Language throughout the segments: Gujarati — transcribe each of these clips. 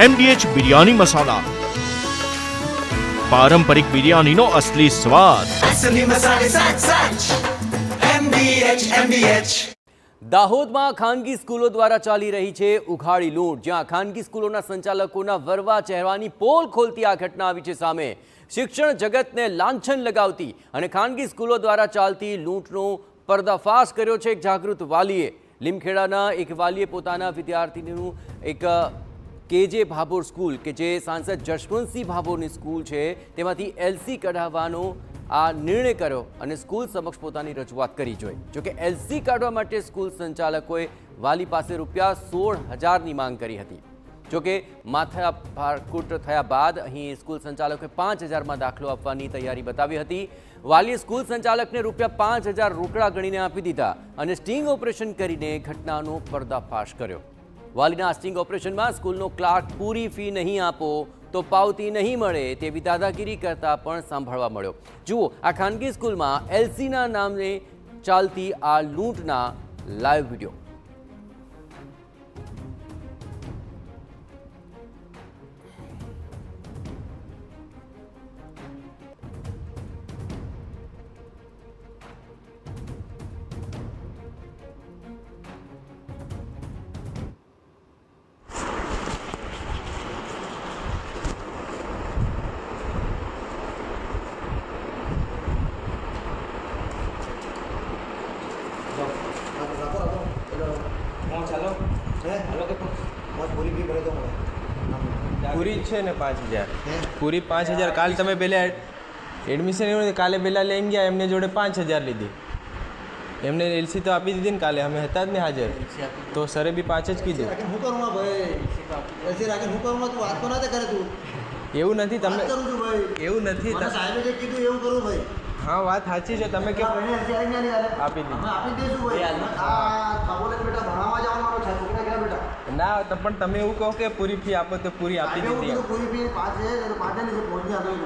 MDH બિરયાની મસાલા, પારંપરિક બિરયાનીનો અસલી સ્વાદ. असली मसाले साथ साथ MDH દાહોદમાં ખાનગી સ્કૂલો દ્વારા ચાલી રહી છે ઉઘાડી લૂંટ, જ્યાં ખાનગી સ્કૂલોના સંચાલકોના વરવા ચહેરાની પોલ ખોલતી આ ઘટના આવી છે સામે. શિક્ષણ જગતને લાંછન લગાવતી અને ખાનગી સ્કૂલો દ્વારા ચાલતી લૂંટનો પર્દાફાશ કર્યો છે એક જાગૃત વાલીએ. લીમખેડાના એક વાલીએ પોતાના વિદ્યાર્થીનું એક કેજે ભાભોર સ્કૂલ કે જે સાંસદ જશવંતસિંહ ભાભોરની સ્કૂલ છે તેમાંથી LC કઢાવવાનો આ નિર્ણય કર્યો અને સ્કૂલ સમક્ષ પોતાની રજૂઆત કરી જોઈ. જોકે LC કાઢવા માટે સ્કૂલ સંચાલકોએ વાલી પાસે ₹16,000ની માંગ કરી હતી. જોકે માથા ભારકૂટ થયા બાદ અહીં સ્કૂલ સંચાલકોએ 5,000માં દાખલો આપવાની તૈયારી બતાવી હતી. વાલીએ સ્કૂલ સંચાલકને ₹5,000 રોકડા ગણીને આપી દીધા અને સ્ટિંગ ઓપરેશન કરીને ઘટનાનો પર્દાફાશ કર્યો. વાલીના સ્ટિંગ ઓપરેશનમાં સ્કૂલનો ક્લાર્ક પૂરી ફી નહીં આપો તો પાવતી નહીં મળે તેવી દાદાગીરી કરતા પણ સાંભળવા મળ્યો. જુઓ આ ખાનગી સ્કૂલમાં LCના નામે ચાલતી આ લૂંટના લાઈવ વિડીયો. પૂરી છે ને 5,000 પૂરી 5,000 કાલ તમે પહેલા એડમિશન એવું કાલે પહેલા લઈને ગયા એમને જોડે 5,000 લીધી એમને LC તો આપી દીધી ને કાલે અમે હતા જ ને હાજર તો સરે બી 5 જ કીધું. એવું નથી તમે એવું નથી હા વાત સાચી છે તમે કે આપી દીધી ના તો પણ તમે એવું કહો કે પૂરી ફી આપો તો પૂરી આપી દીધી. પૂરી ફી 5,000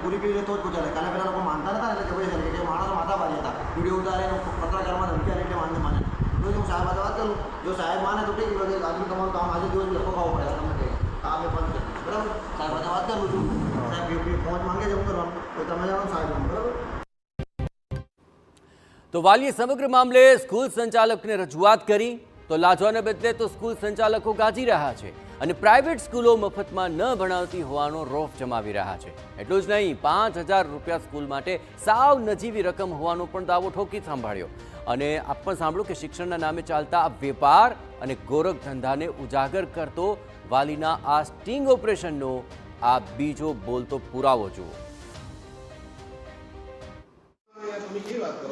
પૂરી ફી તો જ પૂછાય કાલે પેલા લોકો માનતા હતા એટલે કે ભાઈ કે માણસો માથા ભારી હતા વિડીયો ઉતારે પત્રકારમાં ધમકી એટલે માનને માને તો હું સાહેબ સાથે વાત કરું જો સાહેબ માને તો ઠીક છે આજનું તમારું કામ આજે દિવસ લખો ખાવું પડે તમને કહે આ અમે પણ બરાબર સાહેબ સાથે વાત કરું છું સાહેબ ફોન માંગે છે હું કરવાનું તો તમે જાણો સાહેબ બરાબર. તો વાલીએ સમગ્ર મામલે સ્કૂલ સંચાલકને રજૂઆત કરી તો લાજવાને બદલે તો સ્કૂલ સંચાલકો ગાજી રહ્યા છે અને પ્રાઇવેટ સ્કૂલો મફતમાં ન ભણાવતી હોવાનો રોફ જમાવી રહ્યા છે. એટલું જ નહીં ₹5,000 સ્કૂલ માટે સાવ નજીવી રકમ હોવાનો પણ દાવો ઠોકી સાંભળ્યો. અને આપ પણ સાંભળો કે શિક્ષણના નામે ચાલતા આ વેપાર અને ગોરખ ધંધાને ઉજાગર કરતો વાલીના આ સ્ટિંગ ઓપરેશનનો આ બીજો બોલતો પુરાવો જુઓ.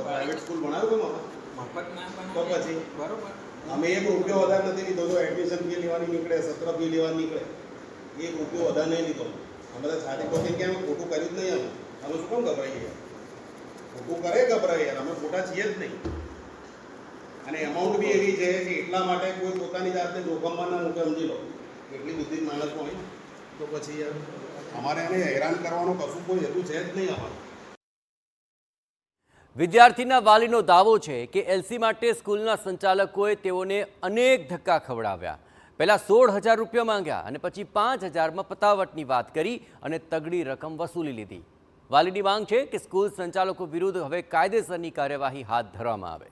પ્રાઇવેટ સ્કૂલ ભણાવ્યું તો પછી બરોબર અમે ₹1 વધારે નથી લીધો તો એડમિશન ફી લેવાની નીકળે સત્ર ફી લેવાની નીકળે ₹1 વધારે નહીં લીધો. અમે બધા સાથે પછી કેમ ખોટું કર્યું જ નહીં અમે શું કામ ગભરાઈએ ખોટું કરે ગભરાઈએ યાર અમે ખોટા છીએ જ નહીં. અને એમાઉન્ટ બી એવી છે કે એટલા માટે કોઈ પોતાની જાતને જોખમમાં ના મૂકે સમજી લો એટલી બુદ્ધિ માણસ હોય તો પછી યાર અમારે એને હેરાન કરવાનો કશું કોઈ હેતુ છે જ નહીં અમારે. વિદ્યાર્થીના વાલીનો દાવો છે કે LC માટે સ્કૂલના સંચાલકોએ તેઓને અનેક ધક્કા ખવડાવ્યા. પહેલાં ₹16,000 માંગ્યા અને પછી 5,000માં પતાવટની વાત કરી અને તગડી રકમ વસૂલી લીધી. વાલીની માંગ છે કે સ્કૂલ સંચાલકો વિરુદ્ધ હવે કાયદેસરની કાર્યવાહી હાથ ધરવામાં આવે.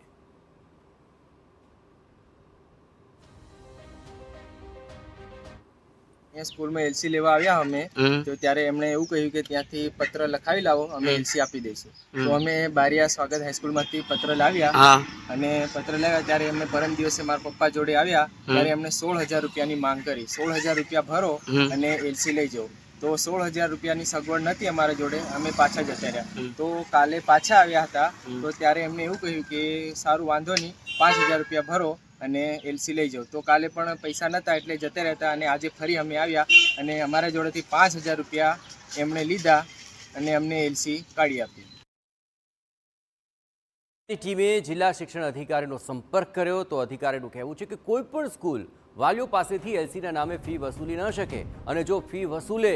સ્કૂલમાં LC લેવા આવ્યા અમે તો ત્યારે એમણે એવું કહ્યું કે ત્યાંથી પત્ર લખાવી લાવો અમે LC આપી દઈશું. તો અમે બારિયા સ્વાગત હાઈસ્કૂલમાંથી પત્ર લાવ્યા અને પત્ર લાવ્યા ત્યારે એમને પરમ દિવસે મારા પપ્પા જોડે આવ્યા ત્યારે એમને ₹16,000ની માંગ કરી. ₹16,000 ભરો અને LC લઈ જાઓ. તો ₹16,000ની સગવડ નથી અમારા જોડે અમે પાછા જતા રહ્યા. તો કાલે પાછા આવ્યા હતા તો ત્યારે એમને એવું કહ્યું કે સારું વાંધો નહીં ₹5,000 ભરો અને LC લઈ જાઓ. તો કાલે પણ પૈસા નહોતા એટલે જતા રહેતા અને આજે ફરી અમે આવ્યા અને અમારા જોડેથી ₹5,000 એમણે લીધા અને અમને LC કાઢી આપી. ટીમે જિલ્લા શિક્ષણ અધિકારીનો સંપર્ક કર્યો તો અધિકારીનું કહેવું છે કે કોઈ પણ સ્કૂલ વાલીઓ પાસેથી LCના નામે ફી વસૂલી ન શકે અને જો ફી વસૂલે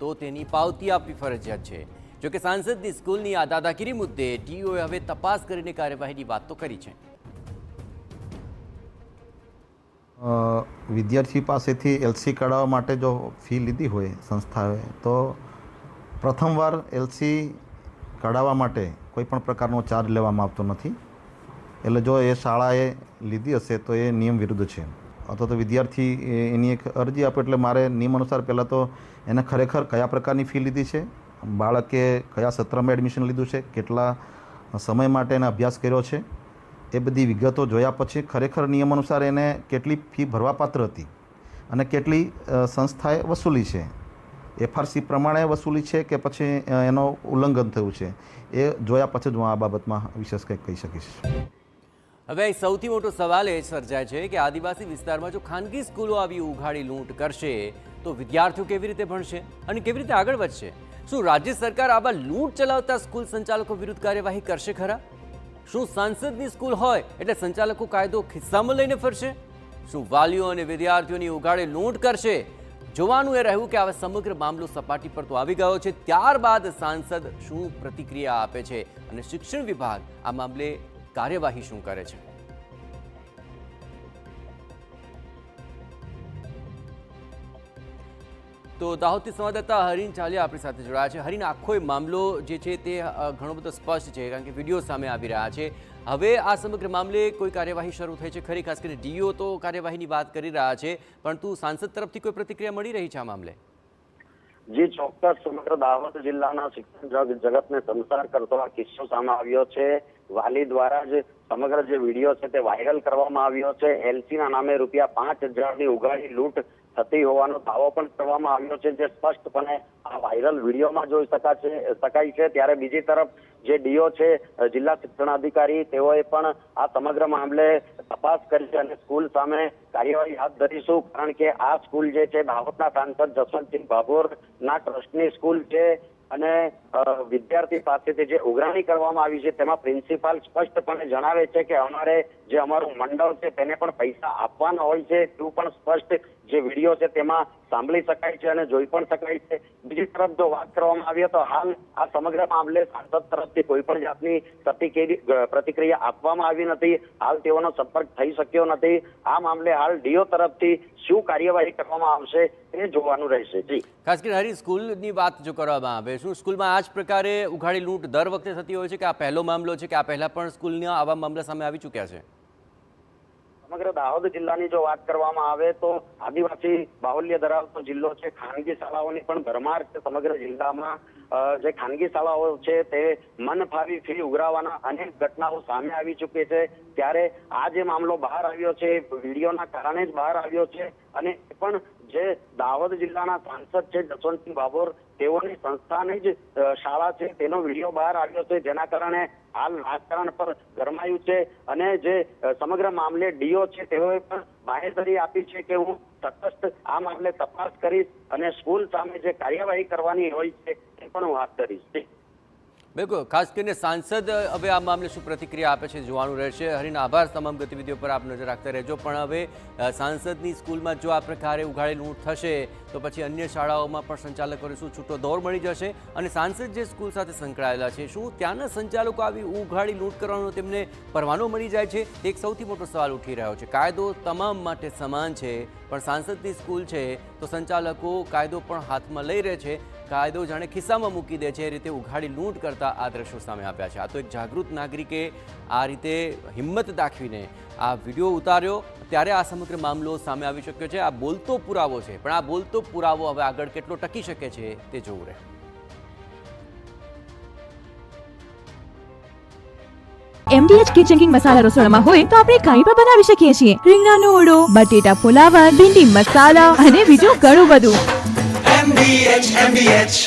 તો તેની પાવતી આપવી ફરજિયાત છે. જોકે સાંસદની સ્કૂલની આ દાદાગીરી મુદ્દે DOએ હવે તપાસ કરીને કાર્યવાહીની વાત તો કરી છે. વિદ્યાર્થી પાસેથી એલસી કઢાવવા માટે જો ફી લીધી હોય સંસ્થાએ તો પ્રથમવાર એલસી કઢાવવા માટે કોઈ પણ પ્રકારનો ચાર્જ લેવામાં આવતો નથી. એટલે જો એ શાળાએ લીધી હશે તો એ નિયમ વિરુદ્ધ છે. અથવા તો વિદ્યાર્થી એની એક અરજી આપે એટલે મારે નિયમ અનુસાર પહેલાં તો એને ખરેખર કયા પ્રકારની ફી લીધી છે, બાળકે કયા સત્રમાં એડમિશન લીધું છે, કેટલા સમય માટે એને અભ્યાસ કર્યો છે, એ બધી વિગતો જોયા પછી ખરેખર નિયમ અનુસાર એને કેટલી ફી ભરવાપાત્ર હતી અને કેટલી સંસ્થાએ વસૂલી છે, એફઆરસી પ્રમાણે વસૂલી છે કે પછી એનો ઉલ્લંઘન થયું છે, એ જોયા પછી જ હું આ બાબતમાં વિશેષ કંઈક કહી શકીશ. હવે અહીં સૌથી મોટો સવાલ એ સર્જાય છે કે આદિવાસી વિસ્તારમાં જો ખાનગી સ્કૂલો આવી ઉઘાડી લૂંટ કરશે તો વિદ્યાર્થીઓ કેવી રીતે ભણશે અને કેવી રીતે આગળ વધશે? શું રાજ્ય સરકાર આવા લૂંટ ચલાવતા સ્કૂલ સંચાલકો વિરુદ્ધ કાર્યવાહી કરશે ખરા? શું સાંસદની સ્કૂલ હોય એટલે સંચાલકો કાયદો ખિસ્સામાં લઈને ફરશે? શું વાલીઓ અને વિદ્યાર્થીઓની ઉઘાડે લૂંટ કરશે? જોવાનું એ રહ્યું કે આ સમગ્ર મામલો સપાટી પર તો આવી ગયો છે, ત્યારબાદ સાંસદ શું પ્રતિક્રિયા આપે છે અને શિક્ષણ વિભાગ આ મામલે કાર્યવાહી શું કરે છે? તો દાહોદથી સંવાદદાતા હરીન ચાલિયા આપણી સાથે જોડાયા છે. હરીન, આખો મામલો જે છે તે ઘણો બધો સ્પષ્ટ છે કારણ કે વિડીયો સામે આવી રહ્યા છે. હવે આ સમગ્ર મામલે કોઈ કાર્યવાહી શરૂ થઈ છે ખરી? ખાસ કરીને ડીઓ તો કાર્યવાહીની વાત કરી રહ્યા છે, પરંતુ સાંસદ તરફથી કોઈ પ્રતિક્રિયા મળી રહી છે આ મામલે? જી ચોક્કસ, સમગ્ર દાહોદ જિલ્લાના શિક્ષણ જગતને સંસાર કરતો આ કિસ્સો સામે આવ્યો છે. વાલી દ્વારા જ સમગ્ર જે વિડીયો છે તે વાયરલ કરવામાં આવ્યો છે. એલસીના નામે ₹5,000ની ઉઘાડી લૂંટ થતી હોવાનો દાવો પણ કરવામાં આવ્યો છે, જે સ્પષ્ટપણે આ વાયરલ વિડીયોમાં જોઈ શકાય છે. ત્યારે બીજી તરફ જે ડીઓ છે, જિલ્લા શિક્ષણાધિકારી, તેઓએ પણ આ સમગ્ર મામલે તપાસ કરી અને સ્કૂલ સામે કાર્યવાહી હાથ ધરીશું. કારણ કે આ સ્કૂલ જે છે દાહોદના સાંસદ જસવંતસિંહ ભાભોરના ટ્રસ્ટની સ્કૂલ છે અને વિદ્યાર્થી પાસેથી જે ઉઘરાણી કરવામાં આવી છે તેમાં પ્રિન્સિપાલ સ્પષ્ટપણે જણાવે છે કે અમારે જે અમારું મંડળ છે તેને પણ પૈસા આપવાના હોય છે, તેવું પણ સ્પષ્ટ જે વિડીયો છે તેમાં સાંભળી શકાય છે અને જોઈ પણ શકાય છે. બીજી તરફ જો વાત કરવામાં આવે તો હાલ આ સમગ્ર મામલે સાંસદ તરફથી કોઈ પણ જાતની પ્રતિક્રિયા આપવામાં આવી નથી. હાલ તેઓનો સંપર્ક થઈ શક્યો નથી. આ મામલે હાલ ડીઓ તરફથી શું કાર્યવાહી કરવામાં આવશે એ જોવાનું રહેશે. જી, ખાસ કરીને હરી, સ્કૂલની વાત જો કરવામાં આવે, શું સ્કૂલમાં આ જ પ્રકારે ઉઘાડી લૂંટ દર વખતે થતી હોય છે કે આ પહેલો મામલો છે કે આ પહેલા પણ સ્કૂલના આવા મામલા સામે આવી ચૂક્યા છે? સમગ્ર દાહોદ જિલ્લાની જો વાત કરવામાં આવે તો આદિવાસી બાહુલ્ય ધરાવતો જિલ્લો છે. ખાનગી શાળાઓની પણ ભરમાર છે. સમગ્ર જિલ્લામાં જે ખાનગી શાળાઓ છે તે મનફાવી ફી ઉઘરાવવાના અનેક ઘટનાઓ સામે આવી ચૂકી છે. ત્યારે આ જે મામલો બહાર આવ્યો છે વિડીયોના કારણે જ બહાર આવ્યો છે અને એ પણ જે દાહોદ જિલ્લાના સાંસદ છે જસવંતસિંહ ભાભોર, તેઓની સંસ્થાની જ શાળા છે તેનો વિડીયો બહાર આવ્યો છે, જેના કારણે હાલ રાજકારણ પર ગરમાયું છે. અને જે સમગ્ર મામલે ડીઓ છે તેઓએ પણ બાહેધરી આપી છે કે હું તટસ્થ આ મામલે તપાસ કરીશ અને સ્કૂલ સામે જે કાર્યવાહી કરવાની હોય છે તે પણ હું હાથ ધરીશ. બિલકુલ, ખાસ કરીને સાંસદ હવે આ મામલે શું પ્રતિક્રિયા આપે છે જોવાનું રહેશે. હરીનો આભાર. તમામ ગતિવિધિઓ પર આપ નજર રાખતા રહેજો. પણ હવે સાંસદની સ્કૂલમાં જો આ પ્રકારે ઉઘાડી લૂંટ થશે તો પછી અન્ય શાળાઓમાં પણ સંચાલકોને શું છૂટો દોર મળી જશે? અને સાંસદ જે સ્કૂલ સાથે સંકળાયેલા છે, શું ત્યાંના સંચાલકો આવી ઉઘાડી લૂંટ કરવાનો તેમને પરવાનો મળી જાય છે? એક સૌથી મોટો સવાલ ઉઠી રહ્યો છે. કાયદો તમામ માટે સમાન છે, પણ સાંસદની સ્કૂલ છે તો સંચાલકો કાયદો પણ હાથમાં લઈ રહે છે, કાયદો જાણે ખિસ્સામાં મૂકી દે છે, એ રીતે ઉઘાડી લૂંટ કરતા આ દ્રશ્યો સામે આવ્યા છે. આ તો એક જાગૃત નાગરિકે આ રીતે હિંમત દાખવીને આ વિડીયો ઉતાર્યો ત્યારે આ સમગ્ર મામલો સામે આવી શક્યો છે. આ બોલતો પુરાવો છે, પણ આ બોલતો પુરાવો હવે આગળ કેટલો ટકી શકે છે તે જોવું રહે. MDH કિચન કિંગ મસાલા રસોડામાં હોય તો આપણે કંઈ પણ બનાવી શકીએ છીએ. રીંગણાનો ઓળો, બટેટા ફુલાવર, ભીંડી મસાલા અને બીજું ઘણું બધું. MDH